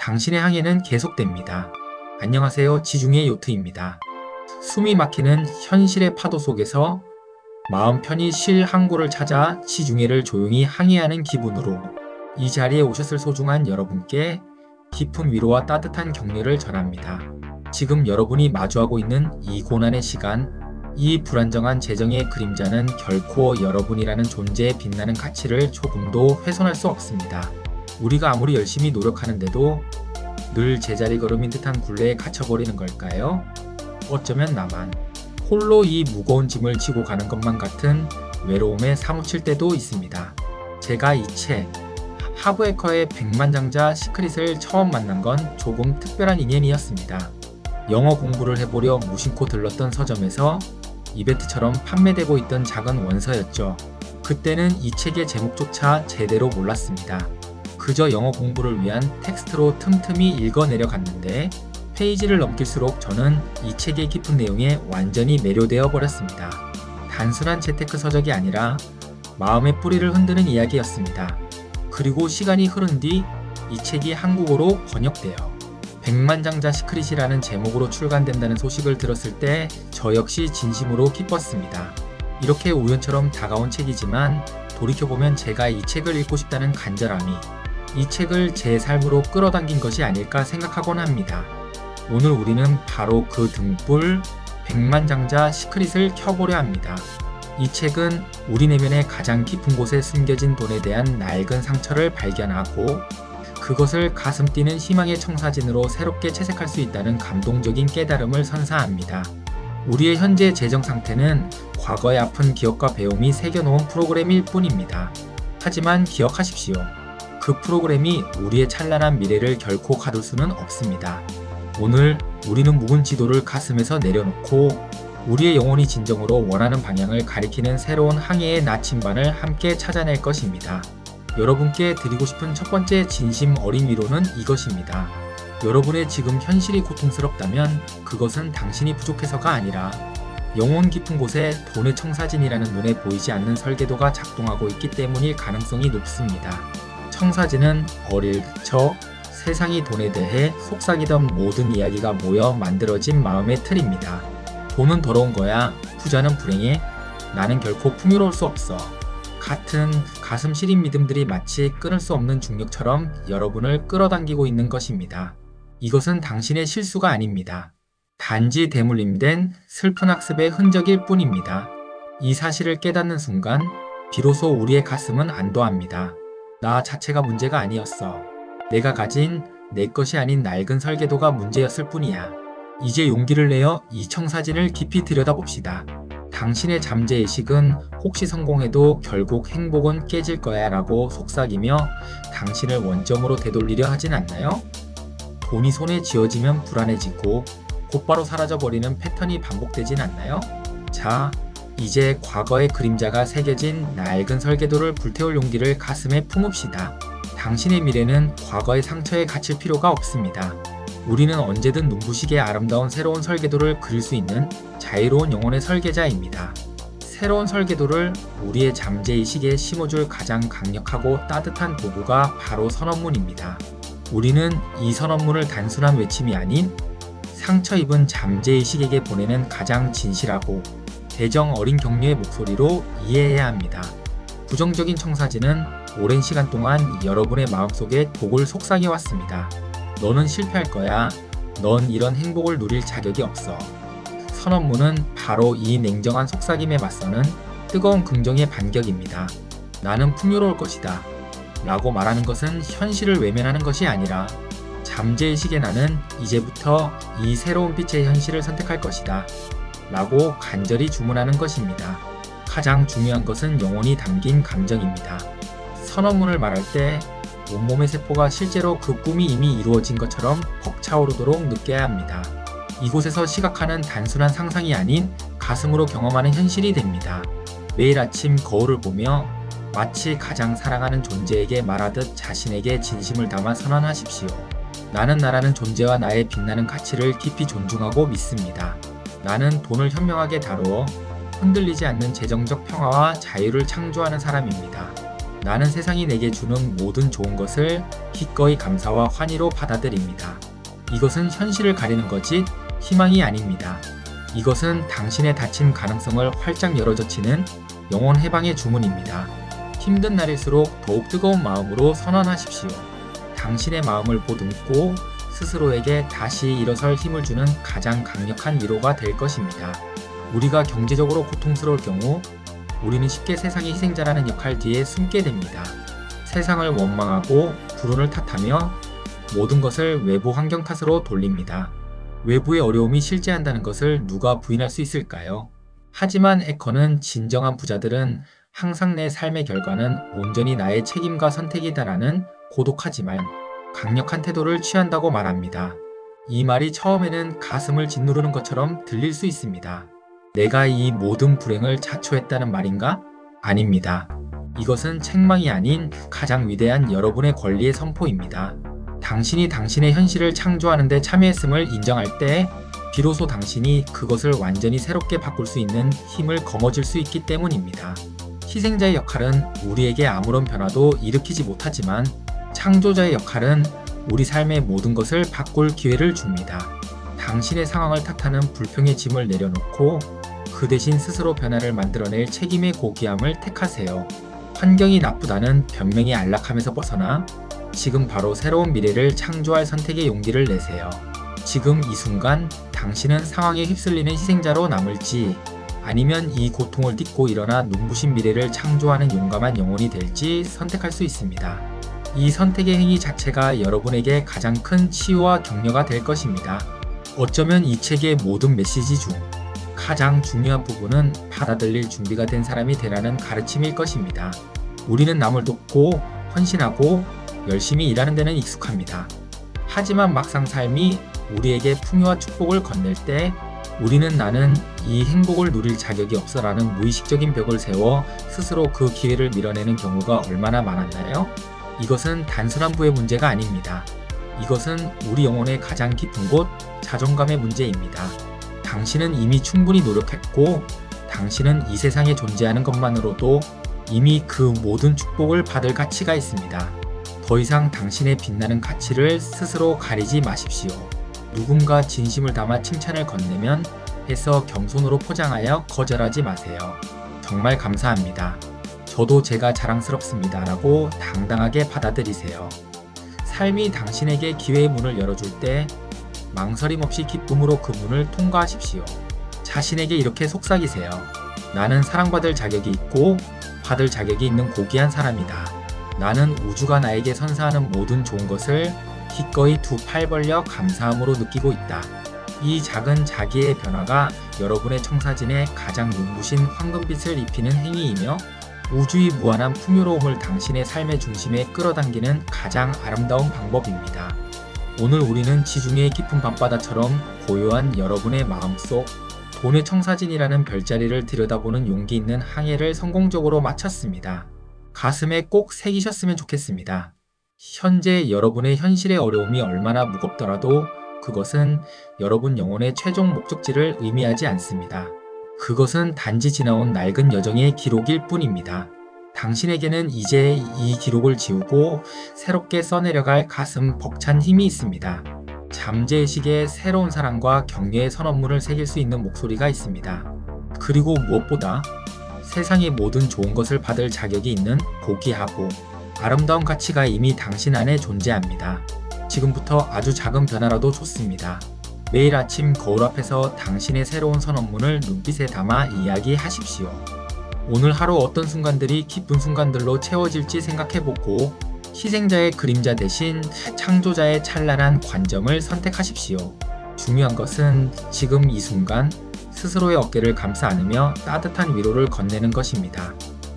당신의 항해는 계속됩니다. 안녕하세요, 지중해 요트입니다. 숨이 막히는 현실의 파도 속에서 마음 편히 쉴 항구를 찾아 지중해를 조용히 항해하는 기분으로 이 자리에 오셨을 소중한 여러분께 깊은 위로와 따뜻한 격려를 전합니다. 지금 여러분이 마주하고 있는 이 고난의 시간, 이 불안정한 재정의 그림자는 결코 여러분이라는 존재의 빛나는 가치를 조금도 훼손할 수 없습니다. 우리가 아무리 열심히 노력하는데도 늘 제자리 걸음인 듯한 굴레에 갇혀버리는 걸까요? 어쩌면 나만 홀로 이 무거운 짐을 지고 가는 것만 같은 외로움에 사무칠 때도 있습니다. 제가 이 책 하브에커의 백만장자 시크릿을 처음 만난 건 조금 특별한 인연이었습니다. 영어 공부를 해보려 무심코 들렀던 서점에서 이벤트처럼 판매되고 있던 작은 원서였죠. 그때는 이 책의 제목조차 제대로 몰랐습니다. 그저 영어 공부를 위한 텍스트로 틈틈이 읽어내려 갔는데 페이지를 넘길수록 저는 이 책의 깊은 내용에 완전히 매료되어 버렸습니다. 단순한 재테크 서적이 아니라 마음의 뿌리를 흔드는 이야기였습니다. 그리고 시간이 흐른 뒤 이 책이 한국어로 번역되어 백만장자 시크릿이라는 제목으로 출간된다는 소식을 들었을 때 저 역시 진심으로 기뻤습니다. 이렇게 우연처럼 다가온 책이지만 돌이켜보면 제가 이 책을 읽고 싶다는 간절함이 이 책을 제 삶으로 끌어당긴 것이 아닐까 생각하곤 합니다. 오늘 우리는 바로 그 등불 백만장자 시크릿을 켜보려 합니다. 이 책은 우리 내면의 가장 깊은 곳에 숨겨진 돈에 대한 낡은 상처를 발견하고 그것을 가슴 뛰는 희망의 청사진으로 새롭게 채색할 수 있다는 감동적인 깨달음을 선사합니다. 우리의 현재 재정 상태는 과거의 아픈 기억과 배움이 새겨놓은 프로그램일 뿐입니다. 하지만 기억하십시오. 그 프로그램이 우리의 찬란한 미래를 결코 가둘 수는 없습니다. 오늘 우리는 묵은 지도를 가슴에서 내려놓고 우리의 영혼이 진정으로 원하는 방향을 가리키는 새로운 항해의 나침반을 함께 찾아낼 것입니다. 여러분께 드리고 싶은 첫 번째 진심 어린 위로는 이것입니다. 여러분의 지금 현실이 고통스럽다면 그것은 당신이 부족해서가 아니라 영혼 깊은 곳에 돈의 청사진이라는 눈에 보이지 않는 설계도가 작동하고 있기 때문일 가능성이 높습니다. 청사진은 어릴 적 세상이 돈에 대해 속삭이던 모든 이야기가 모여 만들어진 마음의 틀입니다. 돈은 더러운 거야, 부자는 불행해, 나는 결코 풍요로울 수 없어 같은 가슴 시린 믿음들이 마치 끊을 수 없는 중력처럼 여러분을 끌어당기고 있는 것입니다. 이것은 당신의 실수가 아닙니다. 단지 대물림된 슬픈 학습의 흔적일 뿐입니다. 이 사실을 깨닫는 순간 비로소 우리의 가슴은 안도합니다. 나 자체가 문제가 아니었어. 내가 가진 내 것이 아닌 낡은 설계도가 문제였을 뿐이야. 이제 용기를 내어 이 청사진을 깊이 들여다봅시다. 당신의 잠재의식은 혹시 성공해도 결국 행복은 깨질 거야 라고 속삭이며 당신을 원점으로 되돌리려 하진 않나요? 돈이 손에 쥐어지면 불안해지고 곧바로 사라져버리는 패턴이 반복되진 않나요? 자, 이제 과거의 그림자가 새겨진 낡은 설계도를 불태울 용기를 가슴에 품읍시다. 당신의 미래는 과거의 상처에 갇힐 필요가 없습니다. 우리는 언제든 눈부시게 아름다운 새로운 설계도를 그릴 수 있는 자유로운 영혼의 설계자입니다. 새로운 설계도를 우리의 잠재의식에 심어줄 가장 강력하고 따뜻한 도구가 바로 선언문입니다. 우리는 이 선언문을 단순한 외침이 아닌 상처 입은 잠재의식에게 보내는 가장 진실하고 애정 어린 격려의 목소리로 이해해야 합니다. 부정적인 청사진은 오랜 시간 동안 여러분의 마음속에 독을 속삭여왔습니다. 너는 실패할 거야. 넌 이런 행복을 누릴 자격이 없어. 선언문은 바로 이 냉정한 속삭임에 맞서는 뜨거운 긍정의 반격입니다. 나는 풍요로울 것이다. 라고 말하는 것은 현실을 외면하는 것이 아니라 잠재의식의 나는 이제부터 이 새로운 빛의 현실을 선택할 것이다. 라고 간절히 주문하는 것입니다. 가장 중요한 것은 영혼이 담긴 감정입니다. 선언문을 말할 때 온몸의 세포가 실제로 그 꿈이 이미 이루어진 것처럼 벅차오르도록 느껴야 합니다. 이곳에서 시각화는 단순한 상상이 아닌 가슴으로 경험하는 현실이 됩니다. 매일 아침 거울을 보며 마치 가장 사랑하는 존재에게 말하듯 자신에게 진심을 담아 선언하십시오. 나는 나라는 존재와 나의 빛나는 가치를 깊이 존중하고 믿습니다. 나는 돈을 현명하게 다루어 흔들리지 않는 재정적 평화와 자유를 창조하는 사람입니다. 나는 세상이 내게 주는 모든 좋은 것을 기꺼이 감사와 환희로 받아들입니다. 이것은 현실을 가리는 거지 희망이 아닙니다. 이것은 당신의 닫힌 가능성을 활짝 열어젖히는 영혼 해방의 주문입니다. 힘든 날일수록 더욱 뜨거운 마음으로 선언하십시오. 당신의 마음을 보듬고 스스로에게 다시 일어설 힘을 주는 가장 강력한 위로가 될 것입니다. 우리가 경제적으로 고통스러울 경우 우리는 쉽게 세상의 희생자라는 역할 뒤에 숨게 됩니다. 세상을 원망하고 불운을 탓하며 모든 것을 외부 환경 탓으로 돌립니다. 외부의 어려움이 실제한다는 것을 누가 부인할 수 있을까요? 하지만 에커는 진정한 부자들은 항상 내 삶의 결과는 온전히 나의 책임과 선택이다라는 고독하지만 강력한 태도를 취한다고 말합니다. 이 말이 처음에는 가슴을 짓누르는 것처럼 들릴 수 있습니다. 내가 이 모든 불행을 자초했다는 말인가? 아닙니다. 이것은 책망이 아닌 가장 위대한 여러분의 권리의 선포입니다. 당신이 당신의 현실을 창조하는 데 참여했음을 인정할 때 비로소 당신이 그것을 완전히 새롭게 바꿀 수 있는 힘을 거머쥘 수 있기 때문입니다. 희생자의 역할은 우리에게 아무런 변화도 일으키지 못하지만 창조자의 역할은 우리 삶의 모든 것을 바꿀 기회를 줍니다. 당신의 상황을 탓하는 불평의 짐을 내려놓고 그 대신 스스로 변화를 만들어낼 책임의 고귀함을 택하세요. 환경이 나쁘다는 변명의 안락함에서 벗어나 지금 바로 새로운 미래를 창조할 선택의 용기를 내세요. 지금 이 순간 당신은 상황에 휩쓸리는 희생자로 남을지 아니면 이 고통을 딛고 일어나 눈부신 미래를 창조하는 용감한 영혼이 될지 선택할 수 있습니다. 이 선택의 행위 자체가 여러분에게 가장 큰 치유와 격려가 될 것입니다. 어쩌면 이 책의 모든 메시지 중 가장 중요한 부분은 받아들일 준비가 된 사람이 되라는 가르침일 것입니다. 우리는 남을 돕고 헌신하고 열심히 일하는 데는 익숙합니다. 하지만 막상 삶이 우리에게 풍요와 축복을 건넬 때 우리는 나는 이 행복을 누릴 자격이 없어라는 무의식적인 벽을 세워 스스로 그 기회를 밀어내는 경우가 얼마나 많았나요? 이것은 단순한 부의 문제가 아닙니다. 이것은 우리 영혼의 가장 깊은 곳, 자존감의 문제입니다. 당신은 이미 충분히 노력했고 당신은 이 세상에 존재하는 것만으로도 이미 그 모든 축복을 받을 가치가 있습니다. 더 이상 당신의 빛나는 가치를 스스로 가리지 마십시오. 누군가 진심을 담아 칭찬을 건네면 해서 겸손으로 포장하여 거절하지 마세요. 정말 감사합니다. 저도 제가 자랑스럽습니다. 라고 당당하게 받아들이세요. 삶이 당신에게 기회의 문을 열어줄 때 망설임 없이 기쁨으로 그 문을 통과하십시오. 자신에게 이렇게 속삭이세요. 나는 사랑받을 자격이 있고 받을 자격이 있는 고귀한 사람이다. 나는 우주가 나에게 선사하는 모든 좋은 것을 기꺼이 두 팔 벌려 감사함으로 느끼고 있다. 이 작은 자기의 변화가 여러분의 청사진에 가장 눈부신 황금빛을 입히는 행위이며 우주의 무한한 풍요로움을 당신의 삶의 중심에 끌어당기는 가장 아름다운 방법입니다. 오늘 우리는 지중해의 깊은 밤바다처럼 고요한 여러분의 마음속 돈의 청사진이라는 별자리를 들여다보는 용기 있는 항해를 성공적으로 마쳤습니다. 가슴에 꼭 새기셨으면 좋겠습니다. 현재 여러분의 현실의 어려움이 얼마나 무겁더라도 그것은 여러분 영혼의 최종 목적지를 의미하지 않습니다. 그것은 단지 지나온 낡은 여정의 기록일 뿐입니다. 당신에게는 이제 이 기록을 지우고 새롭게 써내려갈 가슴 벅찬 힘이 있습니다. 잠재의식에 새로운 사랑과 격려의 선언문을 새길 수 있는 목소리가 있습니다. 그리고 무엇보다 세상의 모든 좋은 것을 받을 자격이 있는 고귀하고 아름다운 가치가 이미 당신 안에 존재합니다. 지금부터 아주 작은 변화라도 좋습니다. 매일 아침 거울 앞에서 당신의 새로운 선언문을 눈빛에 담아 이야기하십시오. 오늘 하루 어떤 순간들이 기쁜 순간들로 채워질지 생각해보고 희생자의 그림자 대신 창조자의 찬란한 관점을 선택하십시오. 중요한 것은 지금 이 순간 스스로의 어깨를 감싸 안으며 따뜻한 위로를 건네는 것입니다.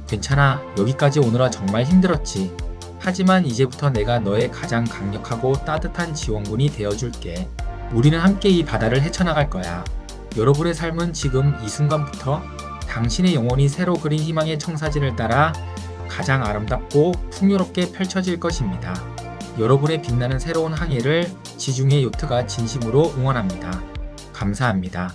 괜찮아, 여기까지 오느라 정말 힘들었지. 하지만 이제부터 내가 너의 가장 강력하고 따뜻한 지원군이 되어줄게. 우리는 함께 이 바다를 헤쳐나갈 거야. 여러분의 삶은 지금 이 순간부터 당신의 영혼이 새로 그린 희망의 청사진을 따라 가장 아름답고 풍요롭게 펼쳐질 것입니다. 여러분의 빛나는 새로운 항해를 지중해 요트가 진심으로 응원합니다. 감사합니다.